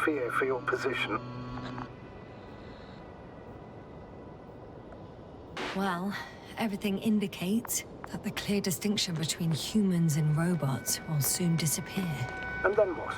Fear for your position. Well, everything indicates that the clear distinction between humans and robots will soon disappear. And then what?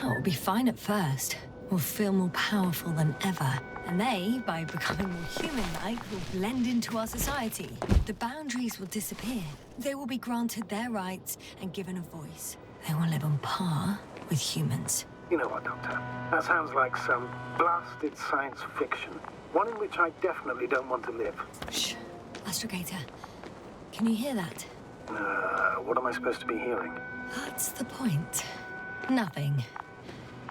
It'll be fine at first. We'll feel more powerful than ever. And they, by becoming more human-like, will blend into our society. The boundaries will disappear. They will be granted their rights and given a voice. They will live on par with humans. You know what, Doctor? That sounds like some blasted science fiction. One in which I definitely don't want to live. Shh. Astrogator, can you hear that? What am I supposed to be hearing? That's the point. Nothing.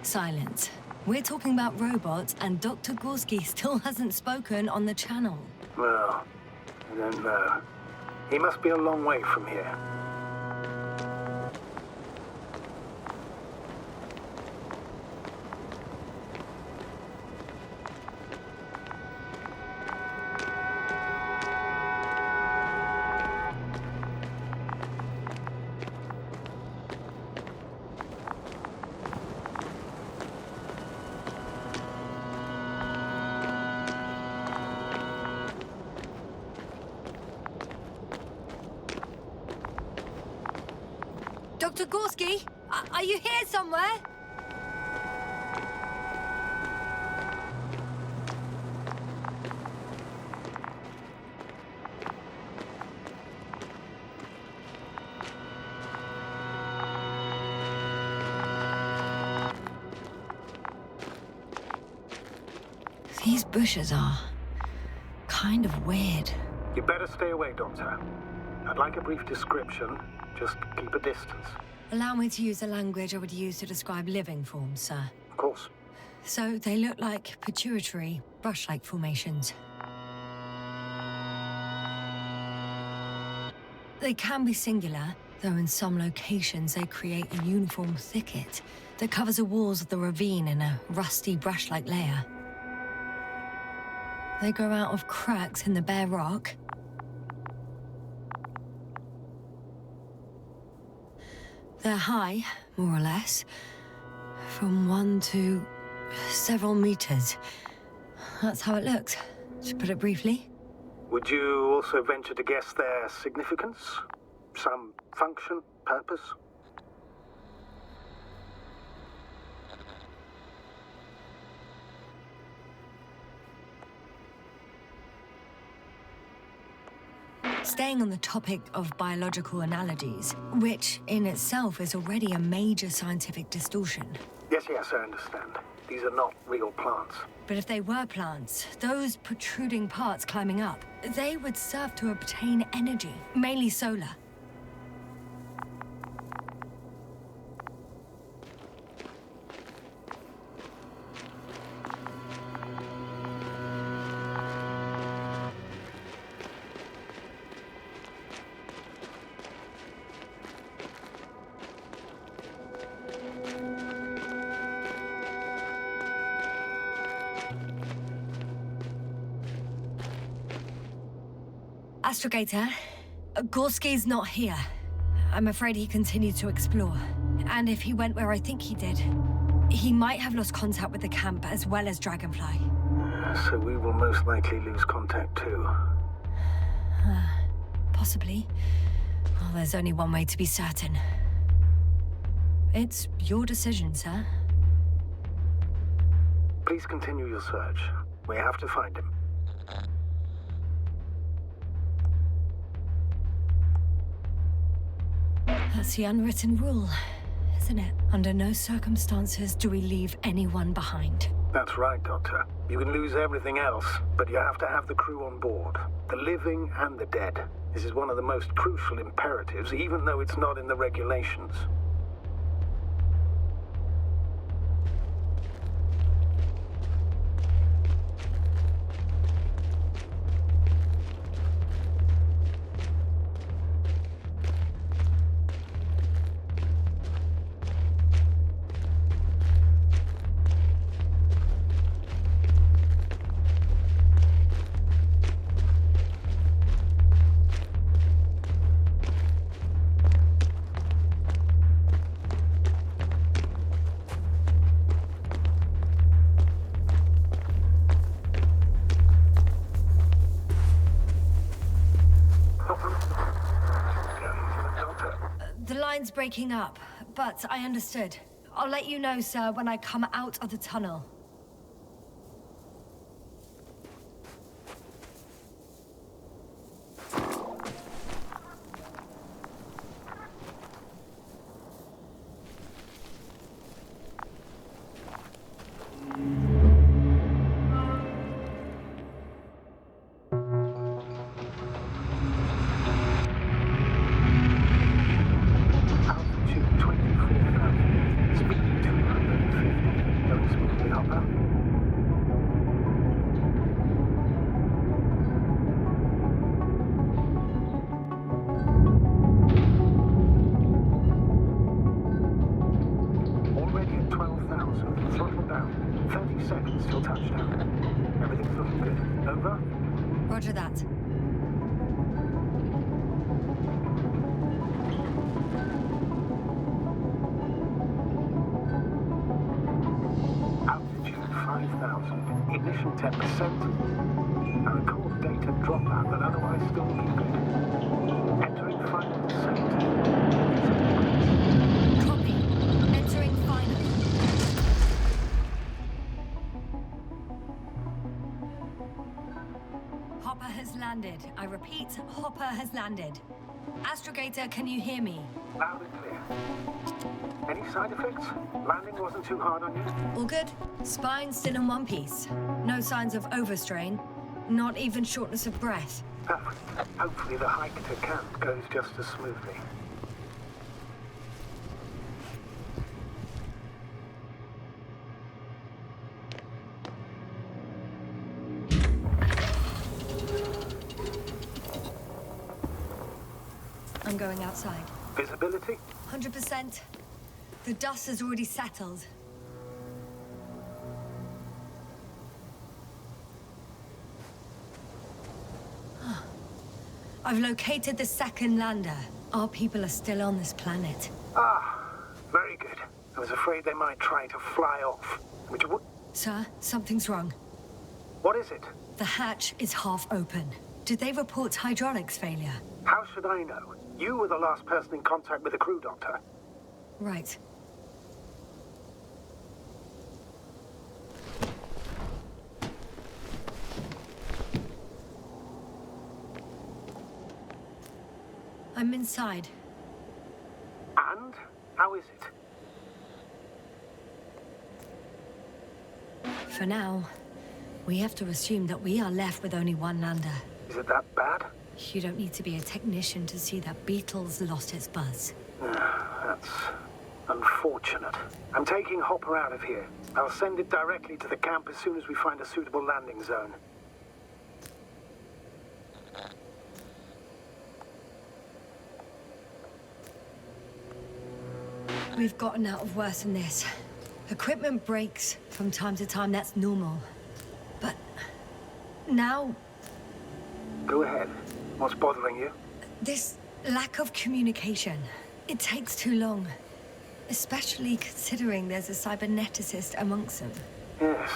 Silence. We're talking about robots, and Dr. Gorski still hasn't spoken on the channel. Well, I don't know. He must be a long way from here. Dr. Gorski, are you here somewhere? These bushes are kind of weird. You better stay away, Doctor. I'd like a brief description. Just keep a distance. Allow me to use the language I would use to describe living forms, sir. Of course. So they look like pituitary, brush-like formations. They can be singular, though in some locations they create a uniform thicket that covers the walls of the ravine in a rusty brush-like layer. They grow out of cracks in the bare rock. They're high, more or less, from 1 to several meters. That's how it looks, to put it briefly. Would you also venture to guess their significance? Some function, purpose? Staying on the topic of biological analogies, which in itself is already a major scientific distortion. Yes, I understand. These are not real plants. But if they were plants, those protruding parts climbing up, they would serve to obtain energy, mainly solar. Astrogator, Gorski's not here. I'm afraid he continued to explore. And if he went where I think he did, he might have lost contact with the camp as well as Dragonfly. So we will most likely lose contact too. Possibly. Well, there's only one way to be certain. It's your decision, sir. Please continue your search. We have to find him. That's the unwritten rule, isn't it? Under no circumstances do we leave anyone behind. That's right, Doctor. You can lose everything else, but you have to have the crew on board. The living and the dead. This is one of the most crucial imperatives, even though it's not in the regulations. line's breaking up, but I understood. I'll let you know, sir, when I come out of the tunnel. Roger that. Altitude 5,000. Ignition 10%. I record data dropout, but otherwise still looking good. Entering final descent. Copy. Entering final. Hopper has landed. I repeat, Hopper has landed. Astrogator, can you hear me? Loud and clear. Any side effects? Landing wasn't too hard on you? All good. Spine still in one piece. No signs of overstrain. Not even shortness of breath. Perfect. Hopefully the hike to camp goes just as smoothly. I'm going outside. Visibility? 100%. The dust has already settled. I've located the second lander. Our people are still on this planet. Ah, very good. I was afraid they might try to fly off, which would... Sir, something's wrong. What is it? The hatch is half open. Did they report hydraulics failure? How should I know? You were the last person in contact with the crew doctor. Right. I'm inside. And? How is it? For now, we have to assume that we are left with only one lander. Is it that bad? You don't need to be a technician to see that Beetle's lost its buzz. That's unfortunate. I'm taking Hopper out of here. I'll send it directly to the camp as soon as we find a suitable landing zone. We've gotten out of worse than this. Equipment breaks from time to time, that's normal. But now... Go ahead. What's bothering you? This lack of communication. It takes too long. Especially considering there's a cyberneticist amongst them. Yes,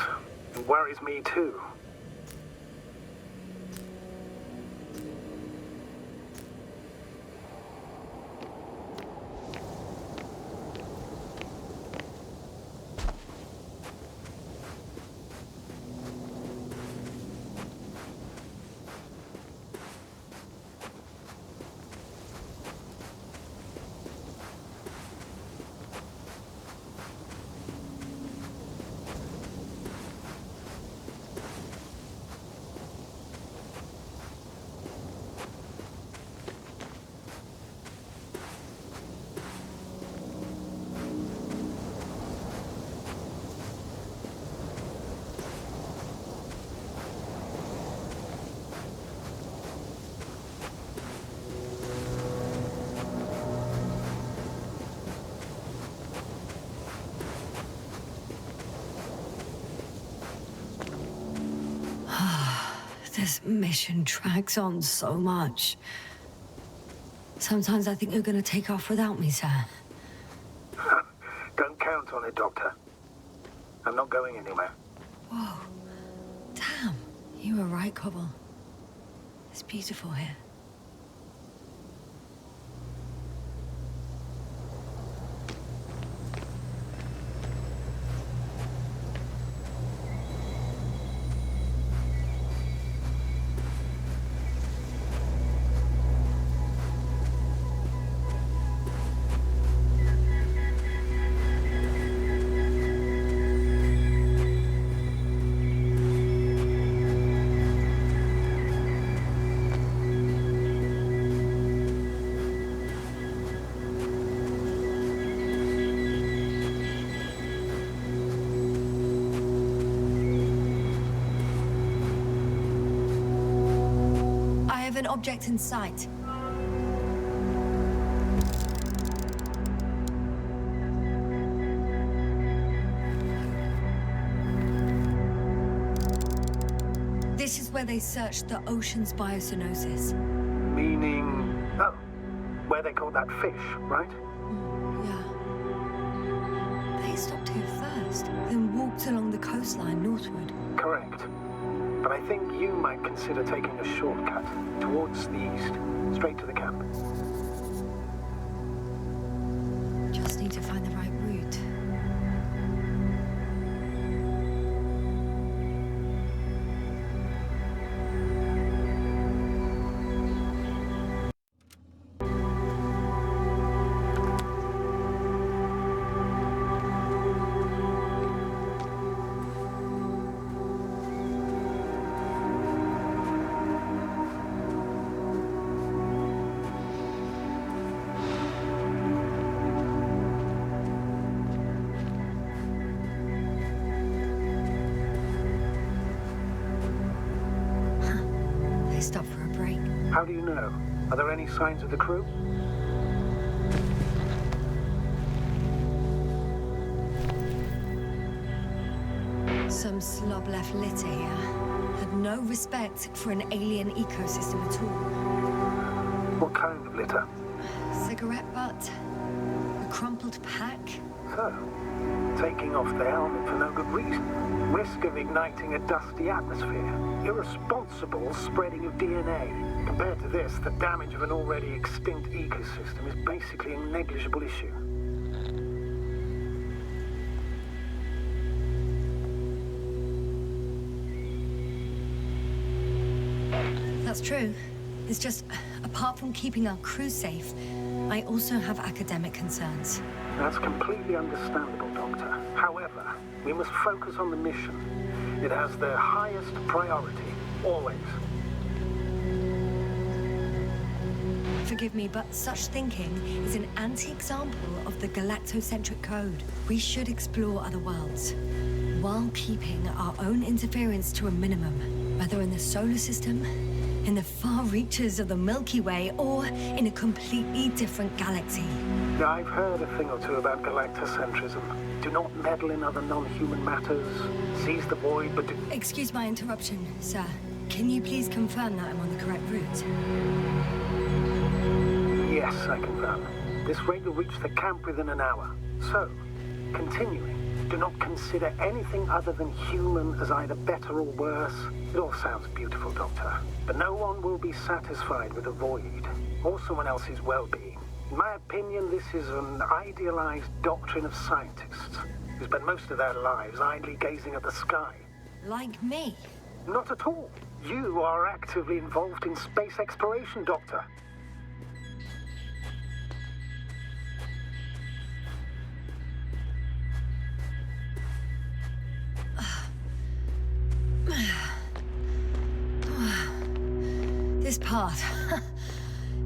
it worries me too. This mission drags on so much. Sometimes I think you're gonna take off without me, sir. Don't count on it, Doctor. I'm not going anywhere. Whoa. Damn. You were right, Cobble. It's beautiful here. an object in sight. This is where they searched the ocean's biocenosis. Meaning... Oh, where they caught that fish, right? Yeah. They stopped here first, then walked along the coastline northward. Correct. But I think you might consider taking a shortcut towards the east, straight to the camp. Just need to find the right route. Stop for a break. How do you know? Are there any signs of the crew? Some slob left litter here. Had no respect for an alien ecosystem at all. What kind of litter? Cigarette butt? A crumpled pack? So, taking off the helmet for no good reason. Risk of igniting a dusty atmosphere. Irresponsible spreading of DNA. Compared to this, the damage of an already extinct ecosystem is basically a negligible issue. That's true. It's just, apart from keeping our crew safe, I also have academic concerns. That's completely understandable, Doctor. However, we must focus on the mission. It has the highest priority, always. Forgive me, but such thinking is an anti-example of the galactocentric code. We should explore other worlds, while keeping our own interference to a minimum, whether in the solar system, in the far reaches of the Milky Way, or in a completely different galaxy. I've heard a thing or two about galactocentrism. Do not meddle in other non-human matters. Seize the void, but do... Excuse my interruption, sir. Can you please confirm that I'm on the correct route? Yes, I confirm. This rate will reach the camp within an hour. So, continuing, do not consider anything other than human as either better or worse. It all sounds beautiful, Doctor. But no one will be satisfied with a void, or someone else's well-being. In my opinion, this is an idealized doctrine of scientists who spend most of their lives idly gazing at the sky. Like me? Not at all. You are actively involved in space exploration, Doctor. This path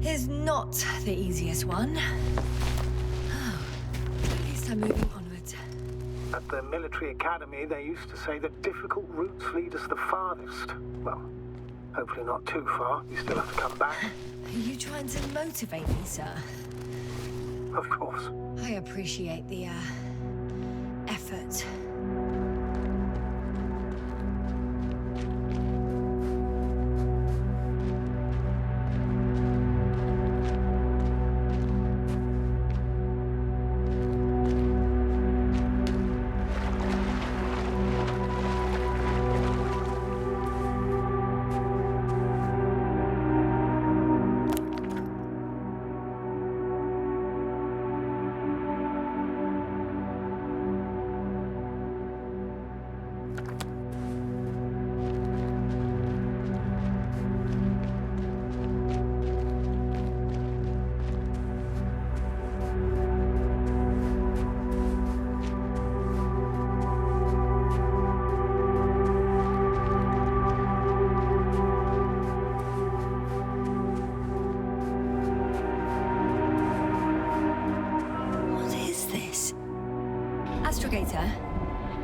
is not the easiest one. Oh, at least I'm moving onwards. At the military academy, they used to say that difficult routes lead us the farthest. Well, hopefully not too far. You still have to come back. Are you trying to motivate me, sir? Of course. I appreciate the, effort.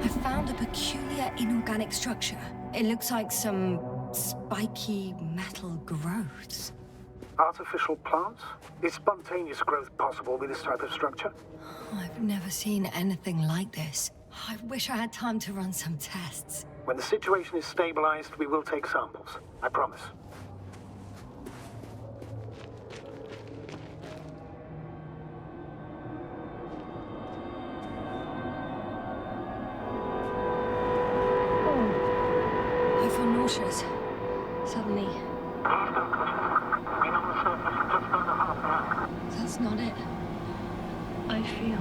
I found a peculiar inorganic structure. It looks like some spiky metal growths. Artificial plants? Is spontaneous growth possible with this type of structure? I've never seen anything like this. I wish I had time to run some tests. When the situation is stabilized, we will take samples. I promise. I feel nauseous. Suddenly. That's not it. I feel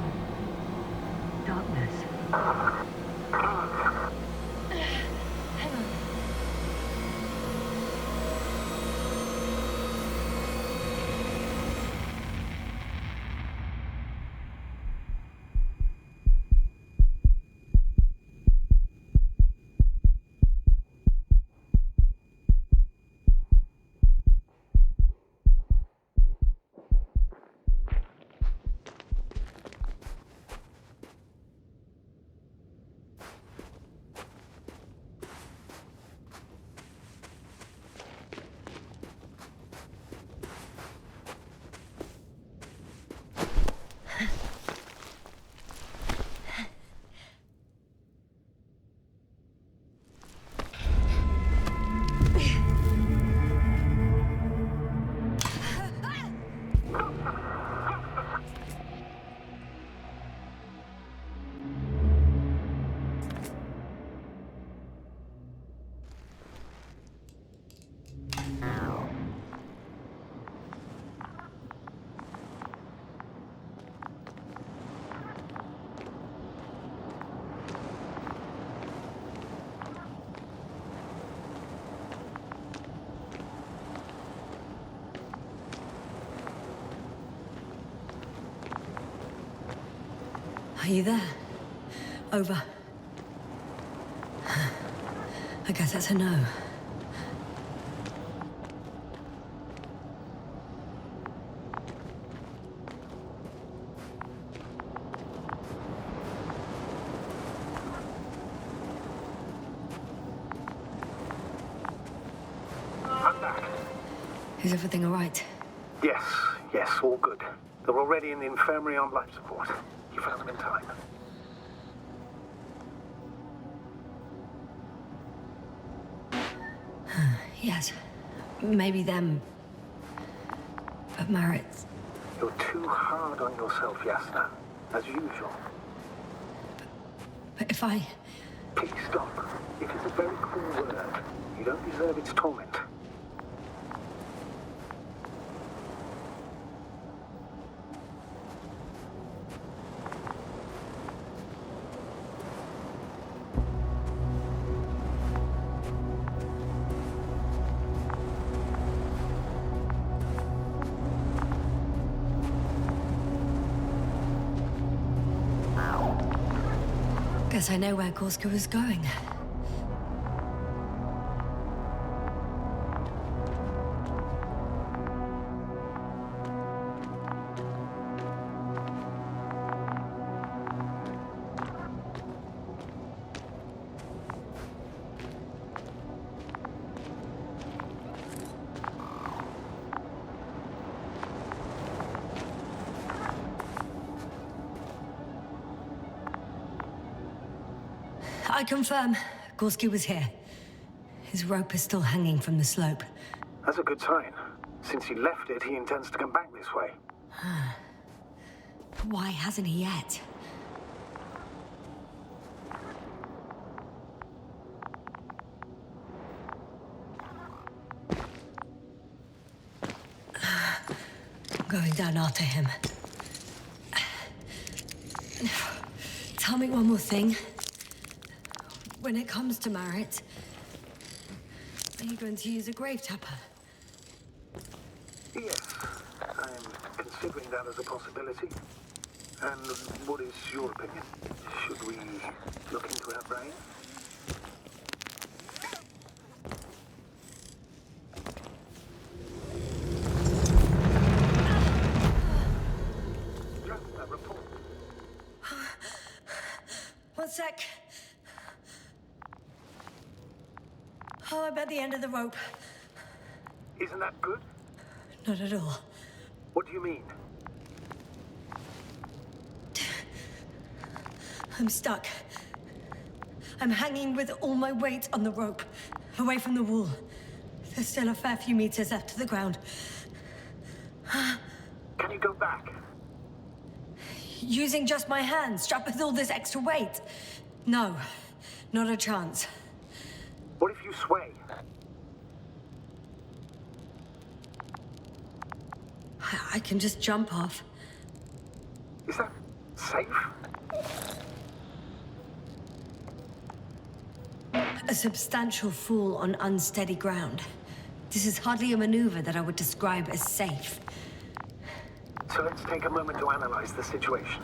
darkness. Hang on. Are you there? Over. I guess that's a no. I'm back. Is everything all right? Yes, all good. They're already in the infirmary on life support. You found them in time. Yes. Maybe them. But Marit's. You're too hard on yourself, Yasna. As usual. But if I... Please stop. It is a very cruel word. You don't deserve its torment. Guess I know where Gorskiemu is going. I confirm, Gorskiemu was here. His rope is still hanging from the slope. That's a good sign. Since he left it, he intends to come back this way. Why hasn't he yet? I'm going down after him. Tell me one more thing. When it comes to Marit, are you going to use a grave tapper? Yes, I'm considering that as a possibility. And what is your opinion? Should we look into her brain? Just a report. One sec. Oh, I'm at the end of the rope. Isn't that good? Not at all. What do you mean? I'm stuck. I'm hanging with all my weight on the rope, away from the wall. There's still a fair few meters left to the ground. Can you go back? Using just my hands, strapped with all this extra weight? No, not a chance. What if you sway? I can just jump off. Is that safe? A substantial fall on unsteady ground. This is hardly a maneuver that I would describe as safe. So let's take a moment to analyze the situation.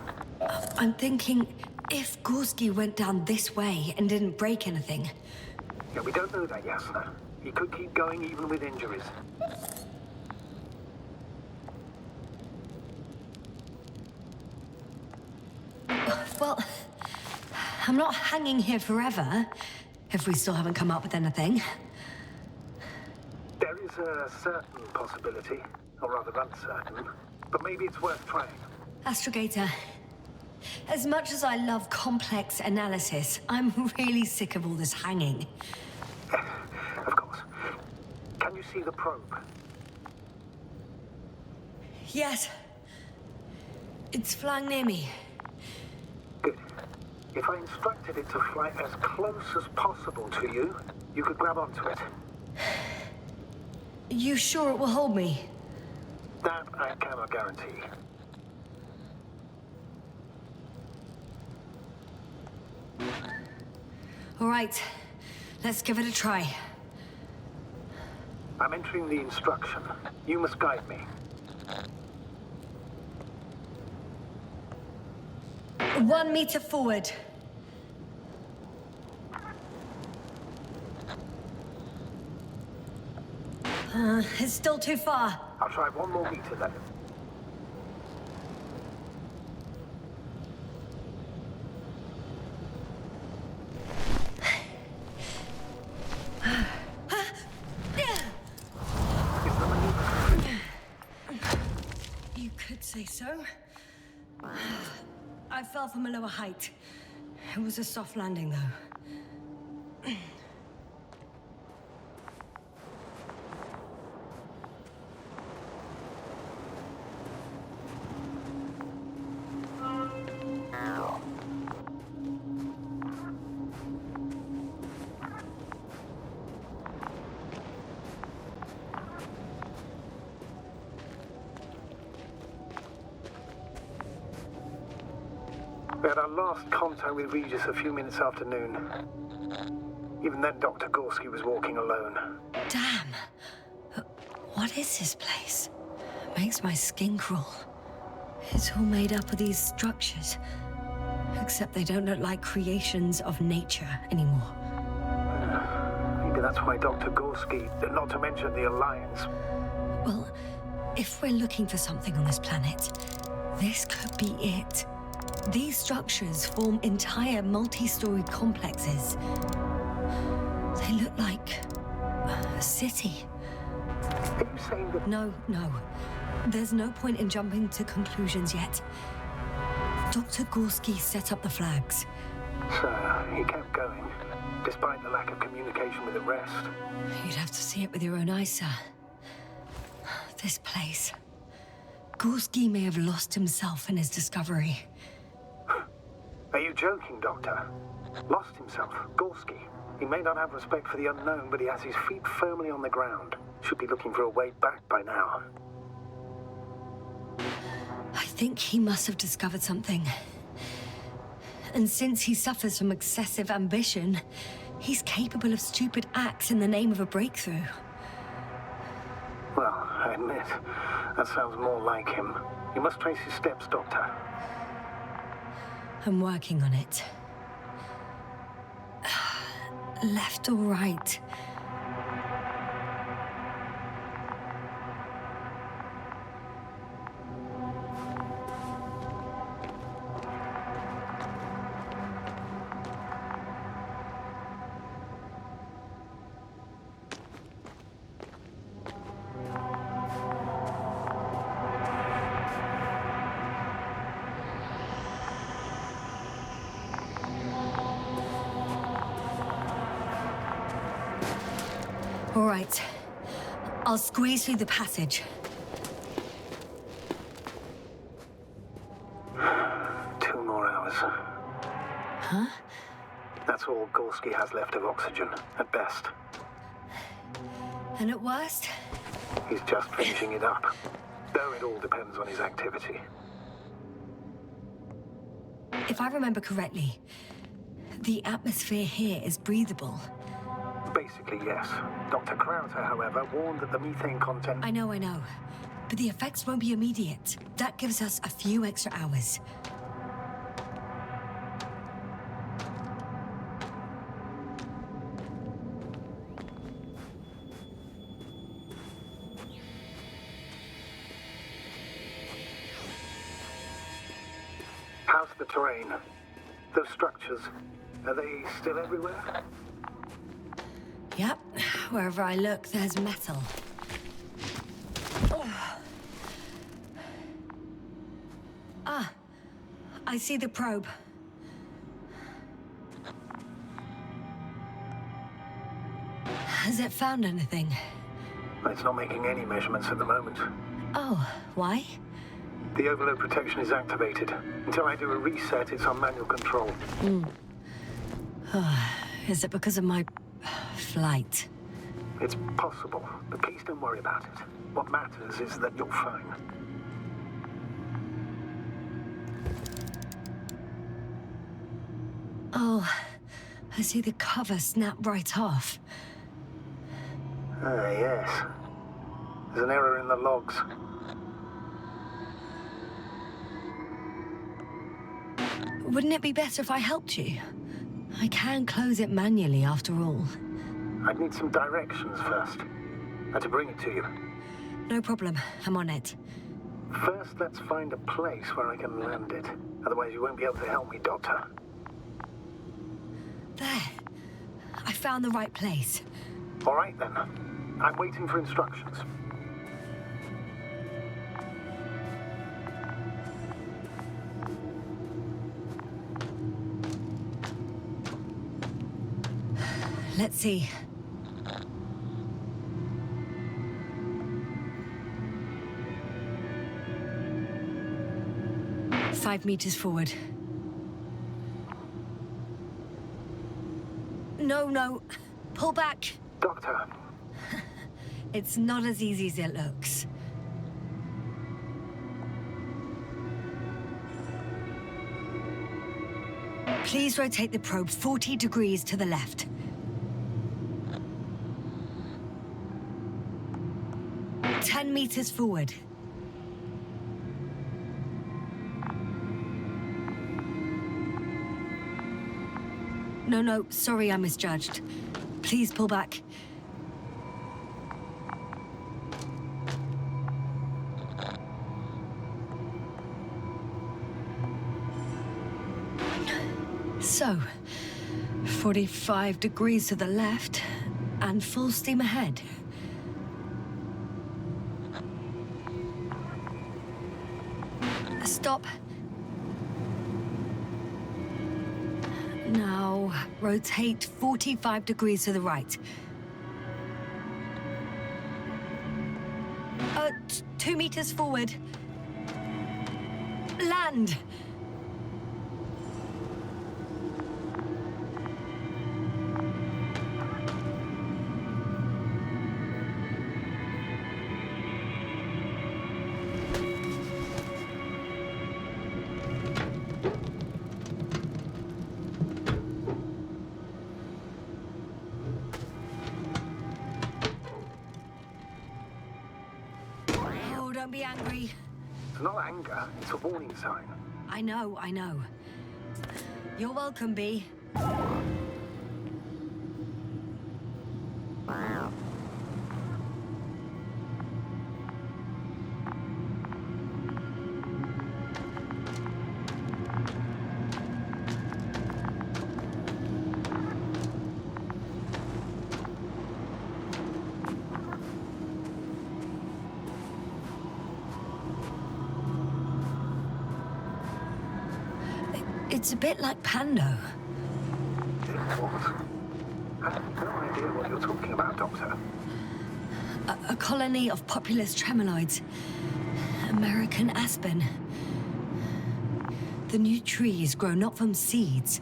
I'm thinking, if Gorski went down this way and didn't break anything... Yeah, we don't know that, Yasna. He could keep going even with injuries. Well, I'm not hanging here forever, if we still haven't come up with anything. There is a certain possibility, or rather uncertain, but maybe it's worth trying. Astrogator, as much as I love complex analysis, I'm really sick of all this hanging. Of course. Can you see the probe? Yes. It's flying near me. Good. If I instructed it to fly as close as possible to you, you could grab onto it. You sure it will hold me? That I cannot guarantee. All right, let's give it a try. I'm entering the instruction. You must guide me. 1 meter forward. It's still too far. I'll try 1 more meter then. You could say so. I fell from a lower height. It was a soft landing, though. We had our last contact with Regis a few minutes after noon. Even then, Dr. Gorski was walking alone. Damn. What is this place? It makes my skin crawl. It's all made up of these structures. Except they don't look like creations of nature anymore. Maybe that's why Dr. Gorski, not to mention the Alliance. Well, if we're looking for something on this planet, this could be it. These structures form entire multi-story complexes. They look like a city. Are you saying that... No. There's no point in jumping to conclusions yet. Dr. Gorski set up the flags. So, he kept going, despite the lack of communication with the rest. You'd have to see it with your own eyes, sir. This place. Gorski may have lost himself in his discovery. Are you joking, Doctor? Lost himself, Gorski. He may not have respect for the unknown, but he has his feet firmly on the ground. Should be looking for a way back by now. I think he must have discovered something. And since he suffers from excessive ambition, he's capable of stupid acts in the name of a breakthrough. Well, I admit, that sounds more like him. You must trace his steps, Doctor. I'm working on it. Left or right? All right. I'll squeeze through the passage. 2 more hours. Huh? That's all Gorski has left of oxygen, at best. And at worst? He's just finishing it up. Though it all depends on his activity. If I remember correctly, the atmosphere here is breathable. Basically, yes. Dr. Krauter, however, warned that the methane content... I know. But the effects won't be immediate. That gives us a few extra hours. How's the terrain? Those structures, are they still everywhere? Yep. Wherever I look, there's metal. Ah, I see the probe. Has it found anything? It's not making any measurements at the moment. Oh, why? The overload protection is activated. Until I do a reset, it's on manual control. Is it because of my flight? It's possible, but please don't worry about it. What matters is that you're fine. Oh, I see the cover snap right off. Ah, yes. There's an error in the logs. Wouldn't it be better if I helped you? I can close it manually after all. I'd need some directions first. And to bring it to you. No problem, I'm on it. First, let's find a place where I can land it. Otherwise, you won't be able to help me, Doctor. There. I found the right place. All right, then. I'm waiting for instructions. Let's see. Five meters forward. No. Pull back. Doctor. It's not as easy as it looks. Please rotate the probe 40 degrees to the left. Ten meters forward. No, sorry I misjudged. Please pull back. So, 45 degrees to the left, and full steam ahead. Stop. Now, rotate 45 degrees to the right. 2 meters forward. Land! Don't be angry. It's not anger, it's a warning sign. I know. You're welcome, Bee. It's a bit like Pando. What? I have no idea what you're talking about, Doctor. A colony of populous tremoloids. American aspen. The new trees grow not from seeds,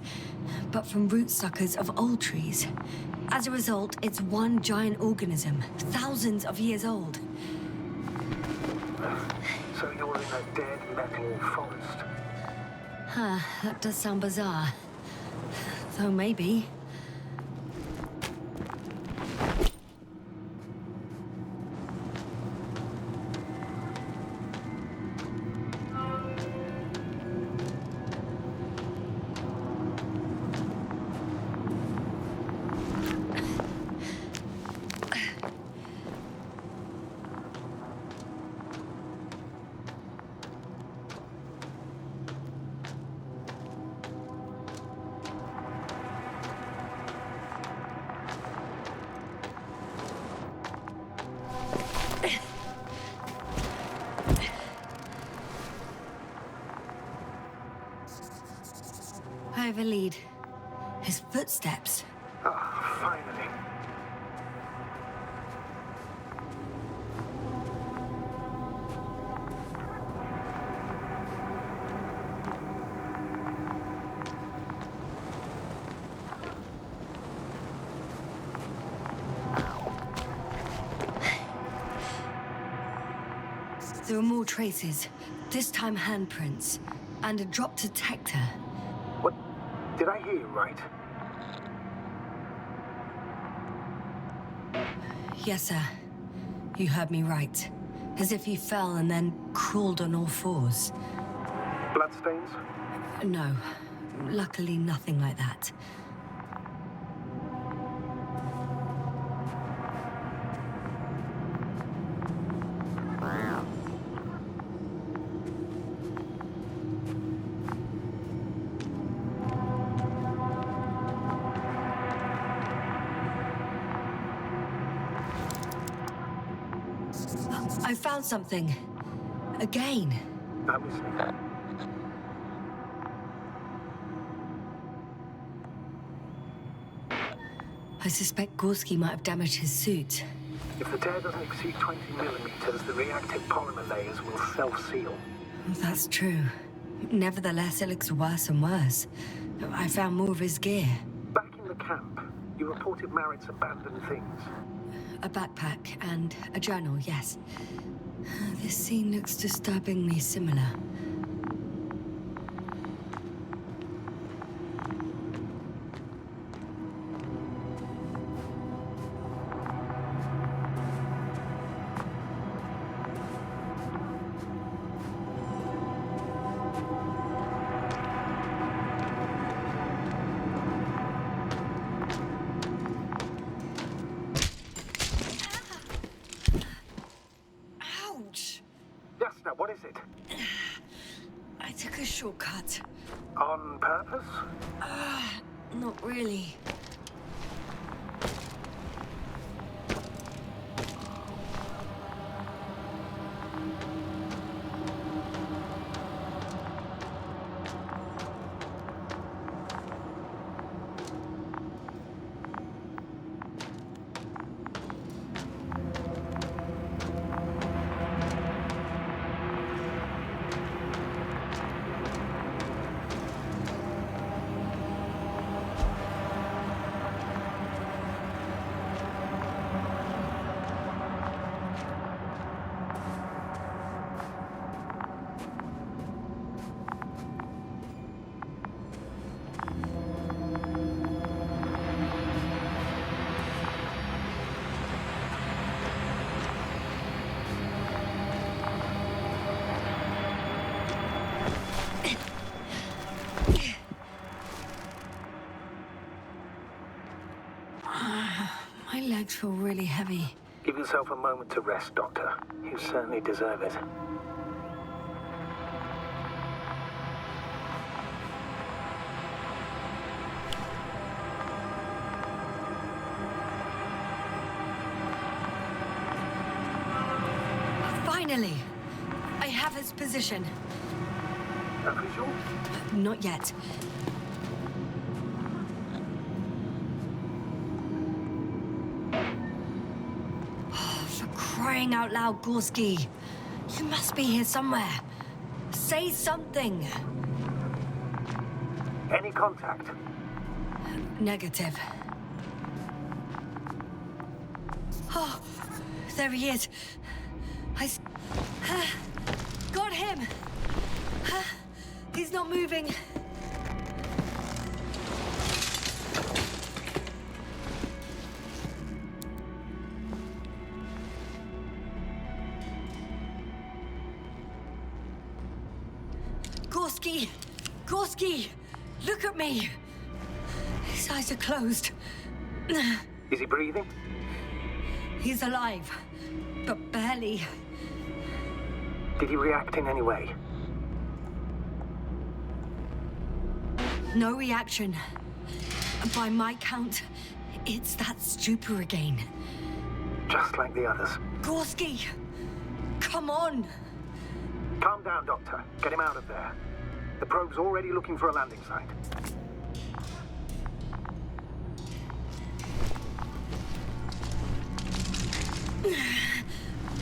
but from root suckers of old trees. As a result, it's one giant organism, thousands of years old. So you're in a dead metal forest. Huh, that does sound bizarre. Though maybe. I have a lead. His footsteps. Ah, finally. There are more traces, this time handprints, and a drop detector. What? Did I hear you right? Yes, sir. You heard me right. As if he fell and then crawled on all fours. Bloodstains? No, luckily nothing like that. I found something. Again. Let me see. I suspect Gorski might have damaged his suit. If the tear doesn't exceed 20 millimeters, the reactive polymer layers will self-seal. That's true. Nevertheless, it looks worse and worse. I found more of his gear. Back in the camp, you reported Merritt's abandoned things. A backpack and a journal, yes. This scene looks disturbingly similar. Ouch! Jasna, what is it? I took a shortcut. On purpose? Not really. My legs feel really heavy. Give yourself a moment to rest, Doctor. You certainly deserve it. Finally! I have his position. Official? Not yet. crying out loud, Gorski. You must be here somewhere. Say something. Any contact? Negative. Oh, there he is. Got him. He's not moving. Gorski! Gorski! Look at me! His eyes are closed. Is he breathing? He's alive, but barely. Did he react in any way? No reaction. By my count, it's that stupor again. Just like the others. Gorski! Come on! Calm down, Doctor. Get him out of there. The probe's already looking for a landing site.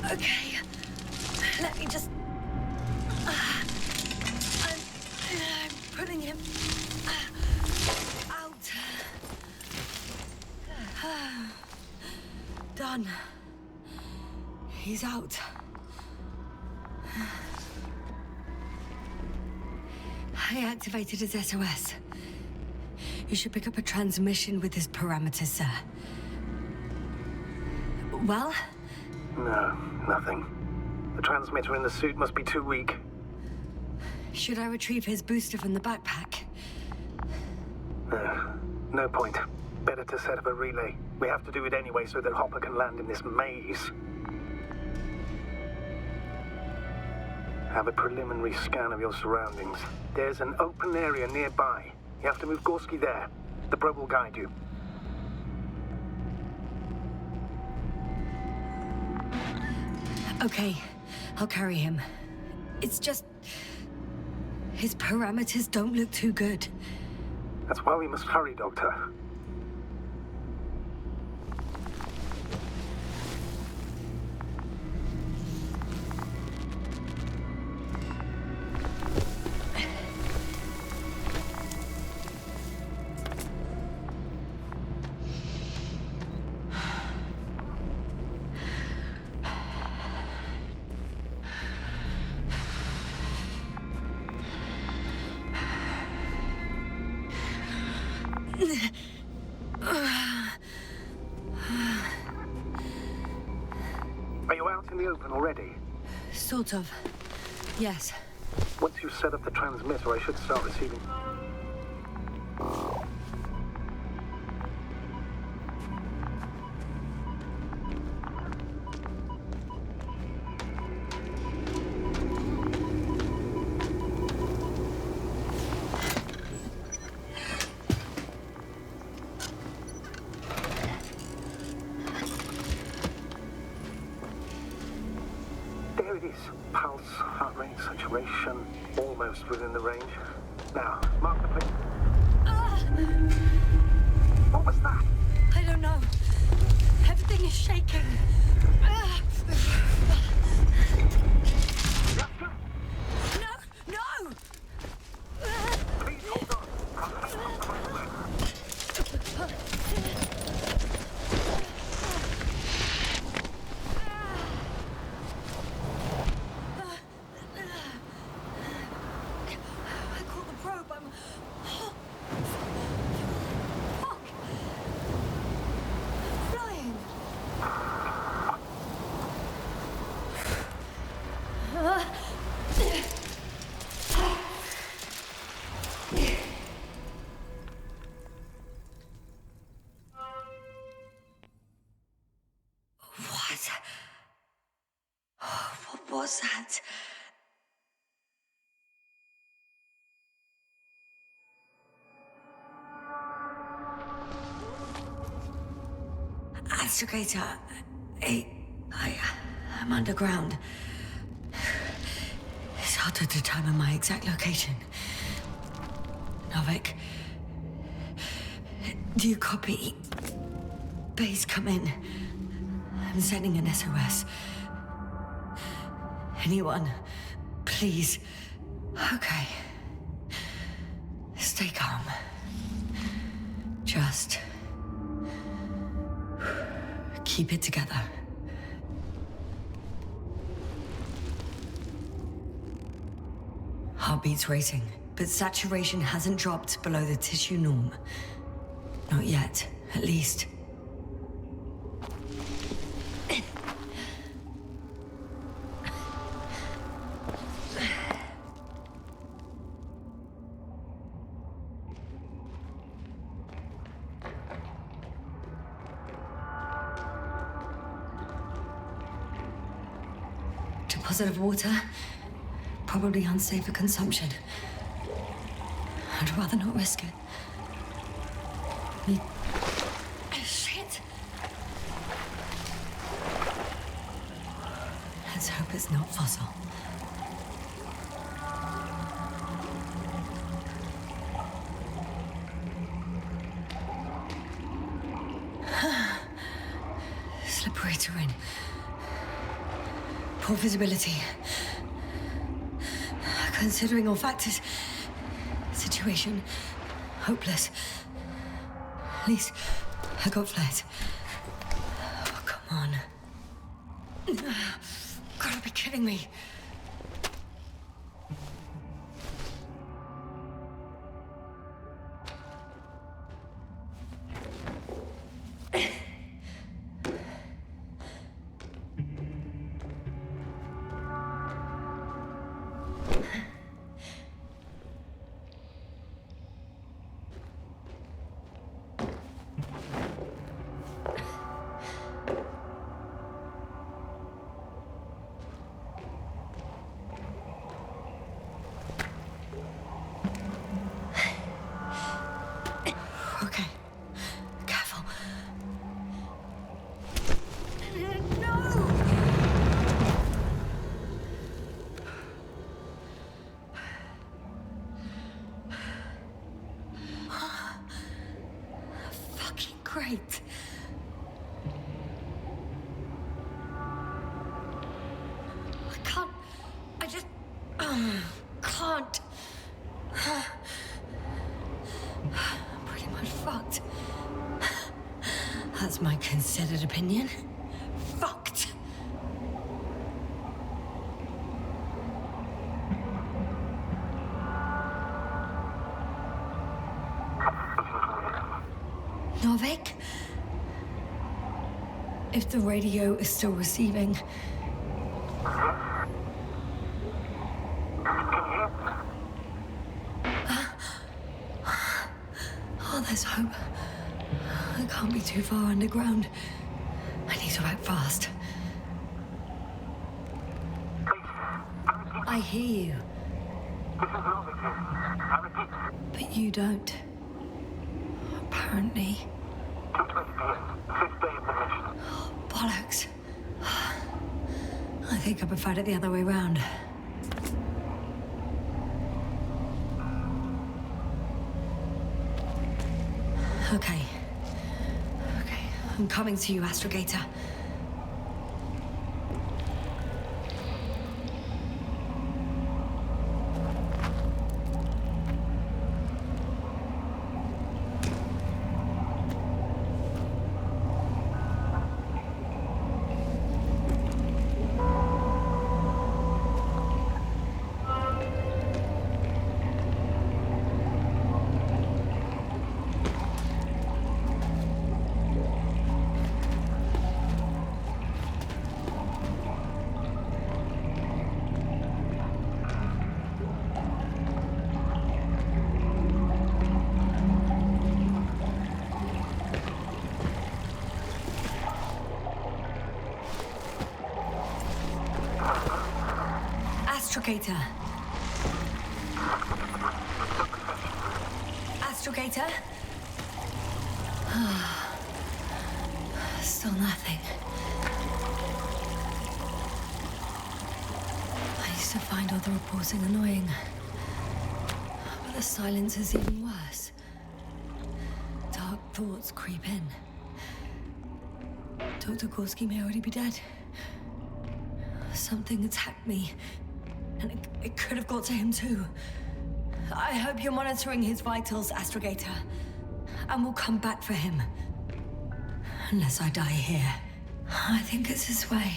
Okay. Let me just... I'm putting him out. Done. He's out. I activated his SOS. You should pick up a transmission with his parameters, sir. Well? No, nothing. The transmitter in the suit must be too weak. Should I retrieve his booster from the backpack? No point. Better to set up a relay. We have to do it anyway so that Hopper can land in this maze. Have a preliminary scan of your surroundings. There's an open area nearby. You have to move Gorski there. The probe will guide you. Okay, I'll carry him. It's just... his parameters don't look too good. That's why we must hurry, Doctor. Are you out in the open already? Sort of. Yes. Once you set up the transmitter, I should start receiving... There it is. Pulse, heart rate, saturation, almost within the range. Now, mark the place. What was that? I don't know. Everything is shaking. No! No! Please hold on. I caught the probe. I'm... Fuck! Flying! What? What was that? Astrogator, I'm underground. It's hard to determine my exact location. Novik, do you copy? Base, come in. I'm sending an SOS. Anyone, please. Okay. Stay calm. Just keep it together. Heartbeat's racing, but saturation hasn't dropped below the tissue norm. Not yet, at least. Deposit of water, probably unsafe for consumption. I'd rather not risk it. Shit! Let's hope it's not fossil. Slippery terrain. Poor visibility. Considering all factors, situation hopeless. At least I got flares. Oh, come on. Gotta be kidding me. Okay. Careful. No! Fucking great. I just can't. Pretty much fucked. That's my considered opinion. Fucked. Novik? If the radio is still receiving... Oh, there's hope. I can't be too far underground. I need to act fast. I hear you. But you don't. Apparently. Oh, bollocks. I think I preferred it the other way round. Okay. I'm coming to you, Astrogator. Astrogator. Astrogator? Still nothing. I used to find all the reporting annoying. But the silence is even worse. Dark thoughts creep in. Dr. Gorski may already be dead. Something attacked me, and it could have got to him too. I hope you're monitoring his vitals, Astrogator, and we'll come back for him. Unless I die here. I think it's his way.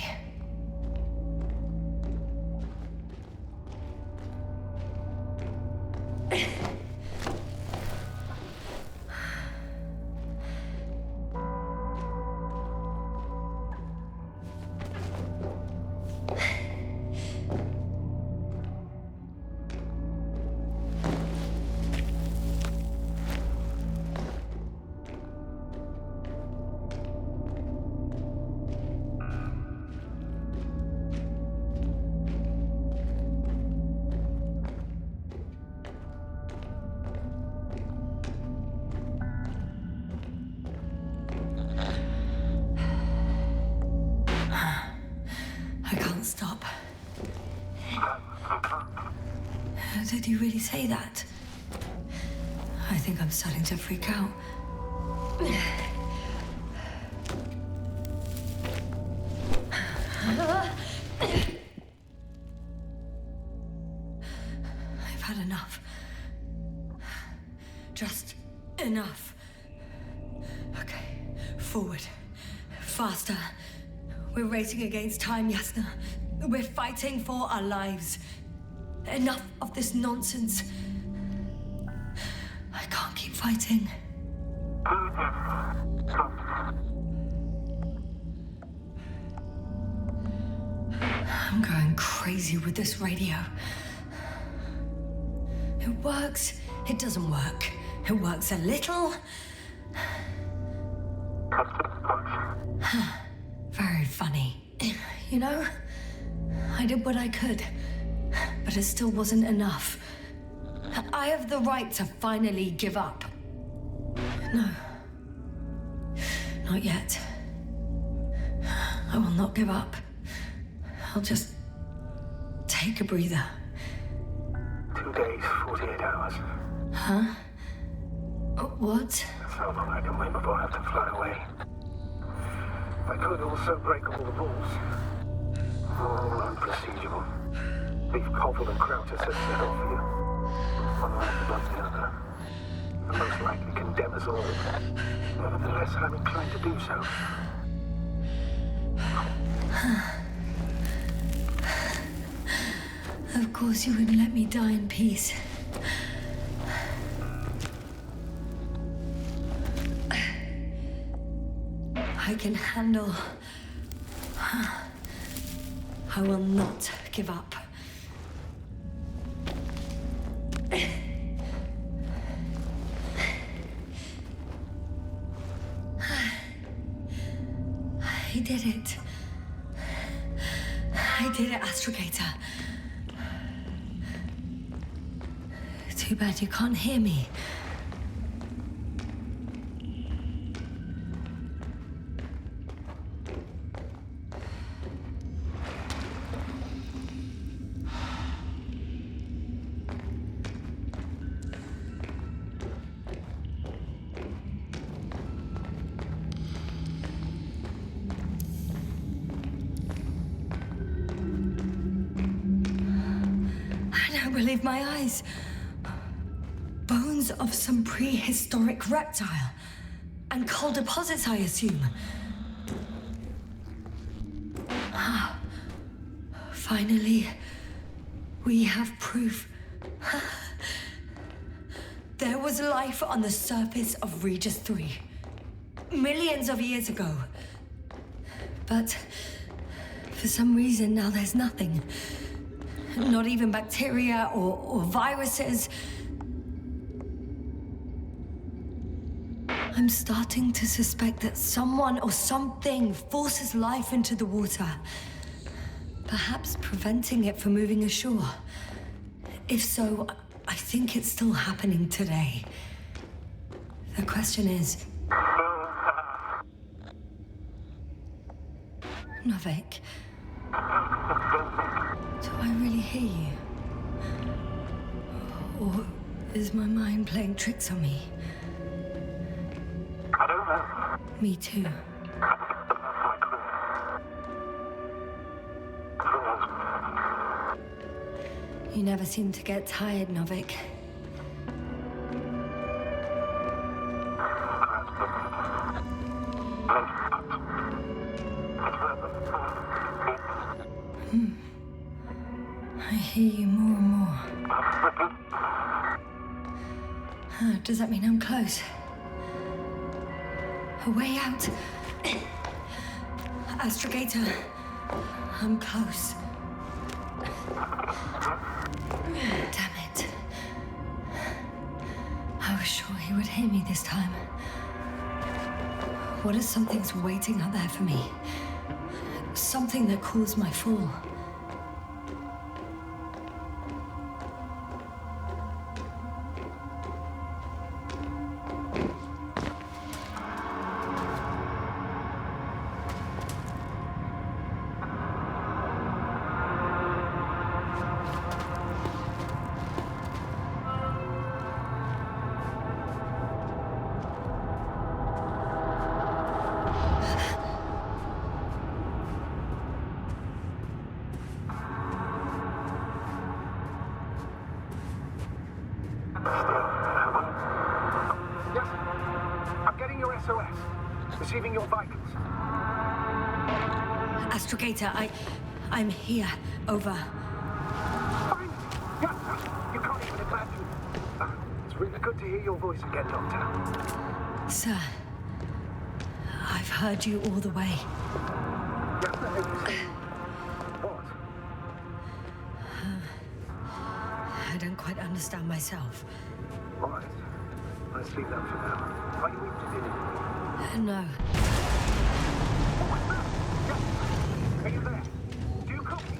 Stop. Did you really say that? I think I'm starting to freak out. I've had enough. Just enough. Okay, forward. Faster. We're racing against time, Yasna. We're fighting for our lives. Enough of this nonsense. I can't keep fighting. I'm going crazy with this radio. It works, it doesn't work. It works a little. Very funny. You know, I did what I could, but it still wasn't enough. I have the right to finally give up. No. Not yet. I will not give up. I'll just take a breather. 2 days, 48 hours. Huh? What? That's how long I can wait before I have to fly away. I could also break all the rules. All unprocedural. Leave Koval and Krautis as settle for you. One way above the other. The most likely condemn us all. Nevertheless, I'm inclined to do so. Of course you wouldn't let me die in peace. I can handle. I will not give up. I did it. I did it, Astrogator. Too bad you can't hear me. I don't believe my eyes. Bones of some prehistoric reptile. And coal deposits, I assume. Finally, we have proof. There was life on the surface of Regis 3. Millions of years ago. But for some reason now there's nothing. Not even bacteria or viruses. I'm starting to suspect that someone or something forces life into the water. Perhaps preventing it from moving ashore. If so, I think it's still happening today. The question is... Novik, do I really hear you? Or is my mind playing tricks on me? I don't know. Me too. Who knows You never seem to get tired, Novik. I hear you more and more. Does that mean I'm close? A way out? Astrogator, I'm close. Damn it. I was sure he would hear me this time. What if something's waiting out there for me? Something that caused my fall. Receiving your vitals. Astrogator, I'm here. Over. Fine. Yeah, you can't even imagine. It's really good to hear your voice again, Doctor. Sir, I've heard you all the way. What? I don't quite understand myself. All right. Let's leave that for now. Are you interested in me? No. Are you there? Do you copy?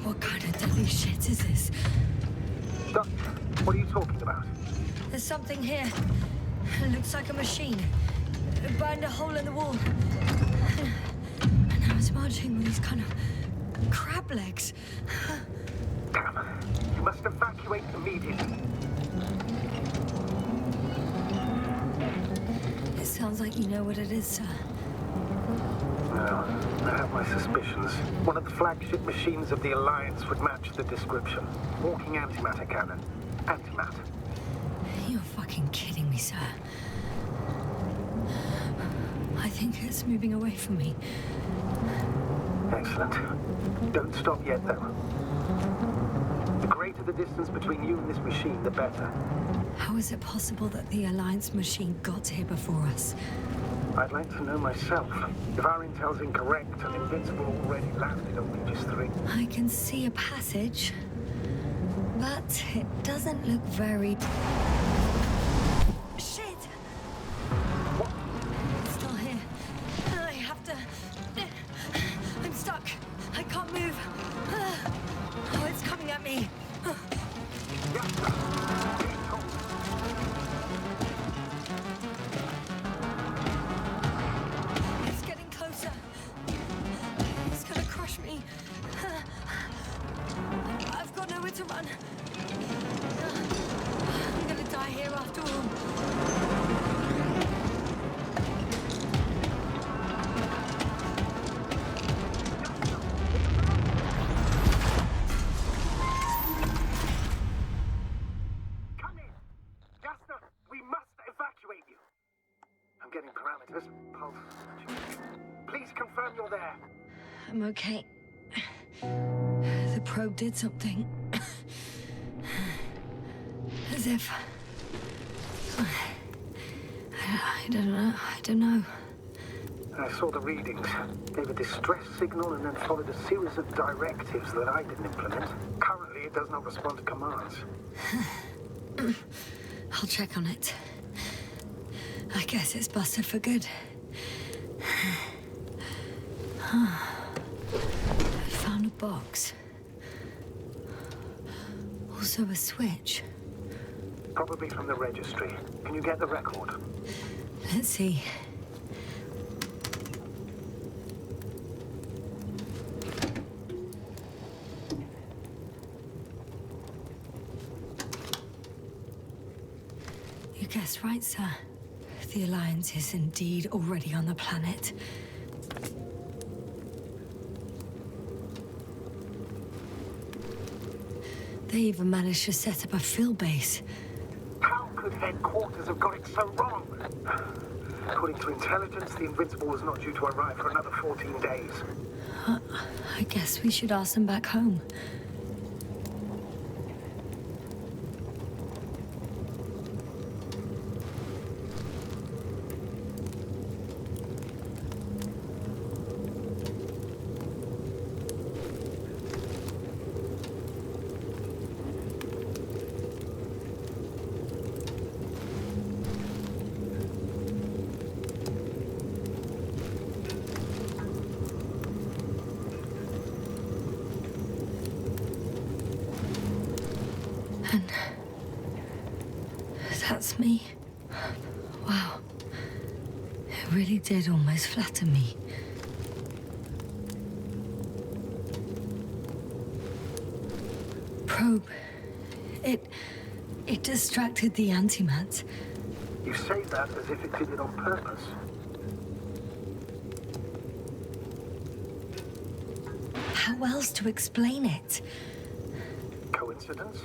What kind of deadly shit is this? Doctor, what are you talking about? There's something here. It looks like a machine. It burned a hole in the wall. And now it's marching with these kind of crab legs. Damn. You must evacuate immediately. It sounds like you know what it is, sir. Well, I have my suspicions. One of the flagship machines of the Alliance would match the description. Walking antimatter cannon. Antimatter. You're fucking kidding me, sir. I think it's moving away from me. Excellent. Don't stop yet, though. The greater the distance between you and this machine, the better. How is it possible that the Alliance machine got here before us? I'd like to know myself. If our intel's incorrect and Invincible already landed on Regis 3. I can see a passage, but it doesn't look very... Shit! What? It's still here. I have to... I'm stuck. I can't move. Oh, it's coming at me. It's getting closer. It's gonna crush me. I've got nowhere to run. I'm gonna die here after all. Getting parameters. Pulse. Please confirm you're there. I'm okay. The probe did something. As if... I don't know. I saw the readings. Gave a distress signal and then followed a series of directives that I didn't implement. Currently, it does not respond to commands. I'll check on it. I guess it's busted for good. I found a box. Also a switch. Probably from the registry. Can you get the record? Let's see. You guessed right, sir. If the Alliance is indeed already on the planet, they even managed to set up a field base. How could headquarters have got it so wrong? According to intelligence, the Invincible was not due to arrive for another 14 days. I guess we should ask them back home. And that's me. Wow. It really did almost flatter me. Probe. It distracted the antimat. You say that as if it did it on purpose. How else to explain it? Coincidence?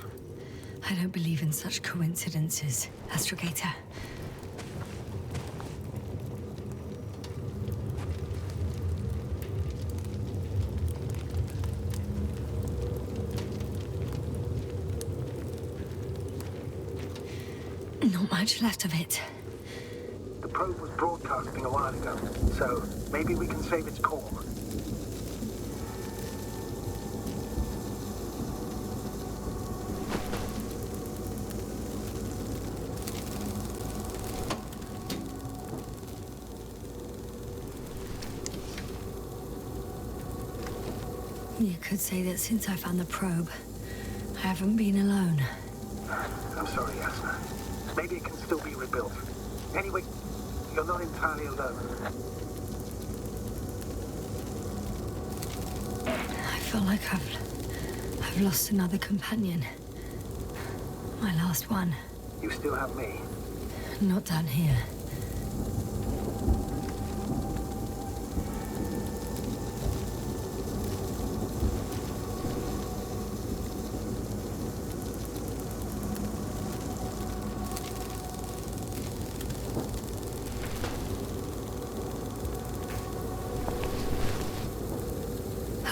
I don't believe in such coincidences, Astrogator. Not much left of it. The probe was broadcasting a while ago, so maybe we can save its core. You could say that since I found the probe, I haven't been alone. I'm sorry, Yasna. Maybe it can still be rebuilt. Anyway, you're not entirely alone. I feel like I've lost another companion. My last one. You still have me. Not down here.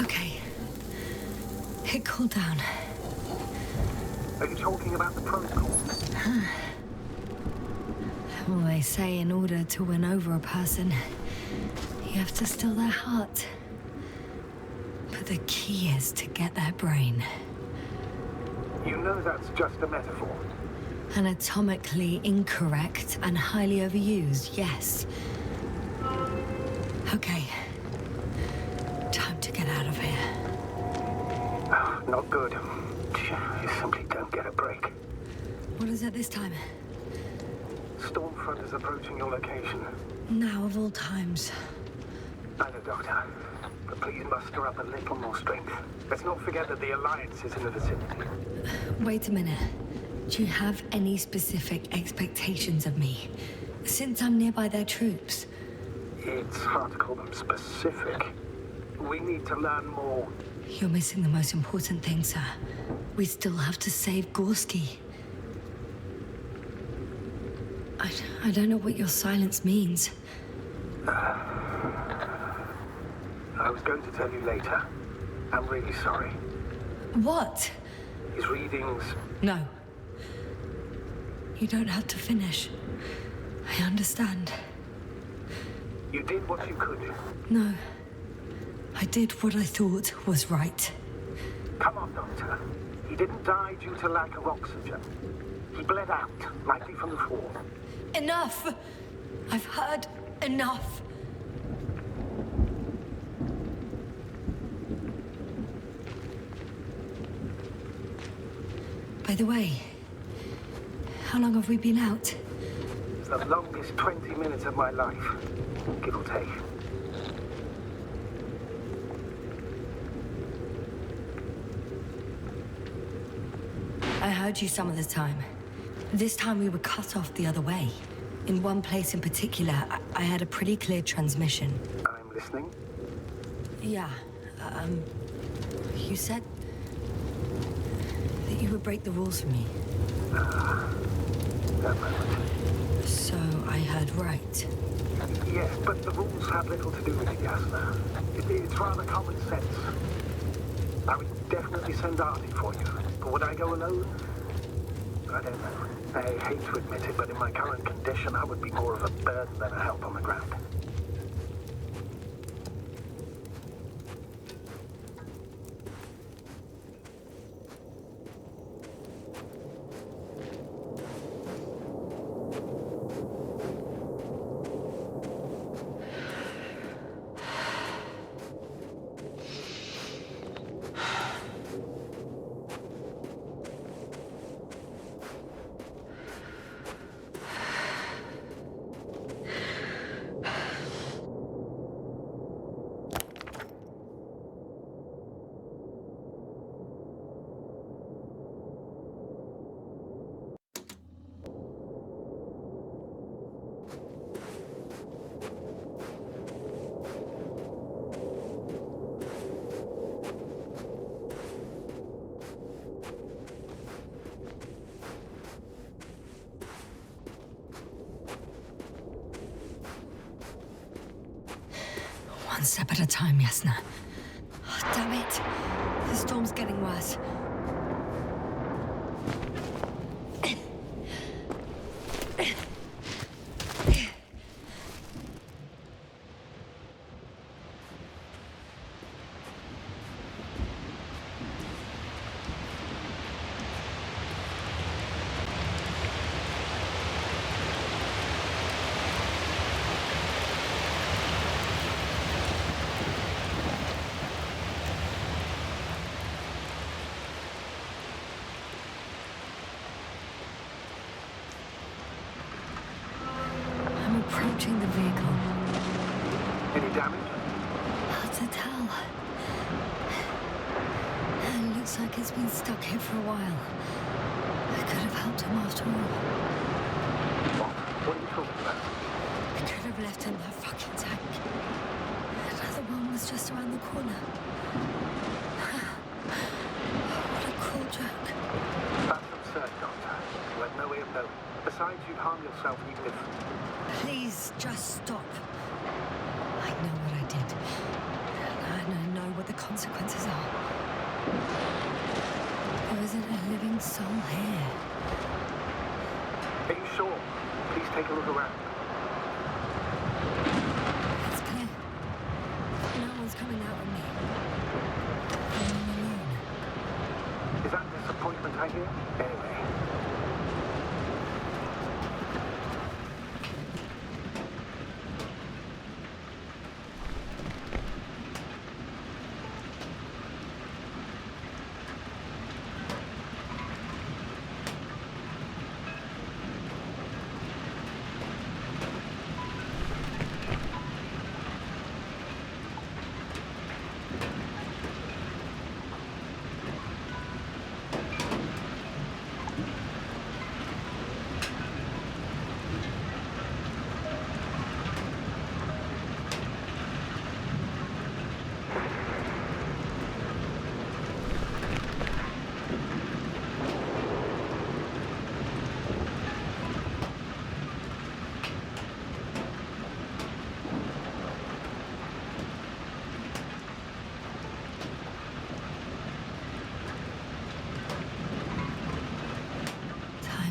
Okay. It cooled down. Are you talking about the protocol? Well, they say in order to win over a person, you have to steal their heart. But the key is to get their brain. You know that's just a metaphor. Anatomically incorrect and highly overused, yes. Okay. Time to get out of here. Not good. You simply don't get a break. What is it this time? Stormfront is approaching your location. Now of all times. I know, Doctor. But please muster up a little more strength. Let's not forget that the Alliance is in the vicinity. Wait a minute. Do you have any specific expectations of me? Since I'm nearby their troops. It's hard to call them specific. We need to learn more. You're missing the most important thing, sir. We still have to save Gorski. I don't know what your silence means. I was going to tell you later. I'm really sorry. What? His readings... No. You don't have to finish. I understand. You did what you could. No. I did what I thought was right. Come on, Doctor. He didn't die due to lack of oxygen. He bled out, likely from the fall. Enough! I've heard enough. By the way, how long have we been out? It's the longest 20 minutes of my life, give or take. I heard you some of the time. This time we were cut off the other way. In one place in particular, I had a pretty clear transmission. I'm listening. Yeah, you said that you would break the rules for me. That moment. So I heard right. Yes, but the rules have little to do with it, Yasna. It's rather common sense. I would definitely send Artie for you, but would I go alone? I don't know. I hate to admit it, but in my current condition, I would be more of a burden than a help on the ground. One step at a time, Yasna. Oh, damn it. The storm's getting worse. Approaching the vehicle. Any damage? Hard to tell. It looks like it's been stuck here for a while. I could have helped him after all. What are you talking about? I could have left him that fucking tank. Another one was just around the corner. What a cruel joke. That's absurd, Doctor. You had no way of knowing. Besides, you'd harm yourself even if... Please, just stop. I know what I did. And I know what the consequences are. There isn't a living soul here. Are you sure? Please take a look around. It's clear. No one's coming out with me. I'm all alone. Is that disappointment I hear? Anyway.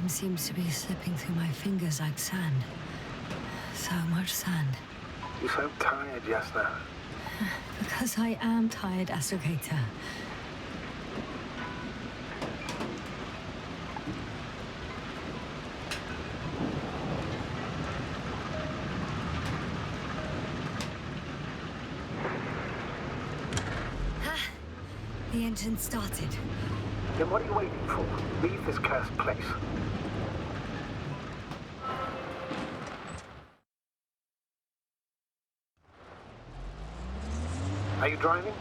Seems to be slipping through my fingers like sand. So much sand. You sound tired, Yasna. Because I am tired, Astrogator. The engine started. Then what are you waiting for? Leave this cursed place. Are you driving?